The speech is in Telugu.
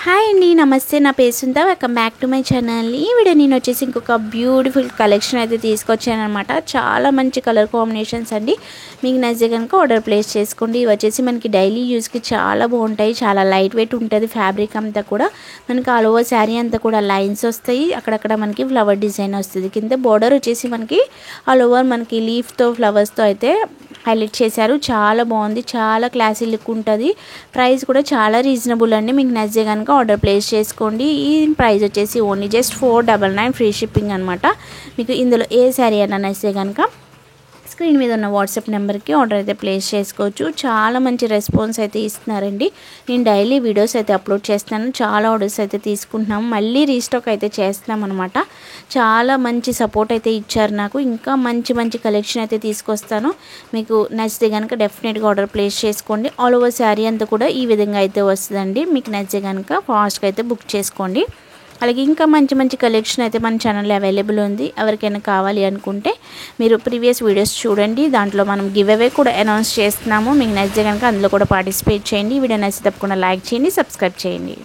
హాయ్ అండి, నమస్తే. నా పేరు Sunta. Welcome back to my channel. ఈ వీడియో నేను వచ్చేసి ఇంకొక బ్యూటిఫుల్ కలెక్షన్ అయితే తీసుకొచ్చాను అనమాట. చాలా మంచి కలర్ కాంబినేషన్స్ అండి. మీకు నచ్చితే కనుక ఆర్డర్ ప్లేస్ చేసుకోండి. ఇవి వచ్చేసి మనకి డైలీ యూస్కి చాలా బాగుంటాయి. చాలా లైట్ వెయిట్ ఉంటుంది. ఫ్యాబ్రిక్ అంతా కూడా మనకి ఆల్ ఓవర్ శారీ అంతా కూడా లైన్స్ వస్తాయి. అక్కడక్కడ మనకి ఫ్లవర్ డిజైన్ వస్తుంది. కింద బార్డర్ వచ్చేసి మనకి ఆల్ ఓవర్ మనకి లీఫ్తో ఫ్లవర్స్తో అయితే హైలైట్ చేశారు. చాలా బాగుంది. చాలా క్లాసీ లుక్ ఉంటుంది. ప్రైస్ కూడా చాలా రీజనబుల్ అండి. మీకు నచ్చితే కనుక ఆర్డర్ ప్లేస్ చేసుకోండి. ఈ ప్రైస్ వచ్చేసి ఓన్లీ జస్ట్ 499 ఫ్రీ షిప్పింగ్ అనమాట. మీకు ఇందులో ఏ శారీ అయినా నచ్చితే కనుక స్క్రీన్ మీద ఉన్న వాట్సాప్ నెంబర్కి ఆర్డర్ అయితే ప్లేస్ చేసుకోవచ్చు. చాలా మంచి రెస్పాన్స్ అయితే ఇస్తున్నారండి. నేను డైలీ వీడియోస్ అయితే అప్లోడ్ చేస్తున్నాను. చాలా ఆర్డర్స్ అయితే తీసుకుంటున్నాము. మళ్ళీ రీస్టాక్ అయితే చేస్తున్నాం అనమాట. చాలా మంచి సపోర్ట్ అయితే ఇచ్చారు నాకు. ఇంకా మంచి మంచి కలెక్షన్ అయితే తీసుకొస్తాను. మీకు నచ్చితే కనుక డెఫినెట్గా ఆర్డర్ ప్లేస్ చేసుకోండి. ఆల్ ఓవర్ శారీ అంతా కూడా ఈ విధంగా అయితే వస్తుందండి. మీకు నచ్చితే కనుక ఫాస్ట్గా అయితే బుక్ చేసుకోండి. అలాగే ఇంకా మంచి మంచి కలెక్షన్ అయితే మన ఛానల్లో అవైలబుల్ ఉంది. ఎవరికైనా కావాలి అనుకుంటే మీరు ప్రీవియస్ వీడియోస్ చూడండి. దాంట్లో మనం గివ్ అవే కూడా అనౌన్స్ చేస్తున్నాము. మీకు నచ్చితే కనుక అందులో కూడా పార్టిసిపేట్ చేయండి. వీడియో నచ్చితే తప్పకుండా లైక్ చేయండి, సబ్స్క్రైబ్ చేయండి.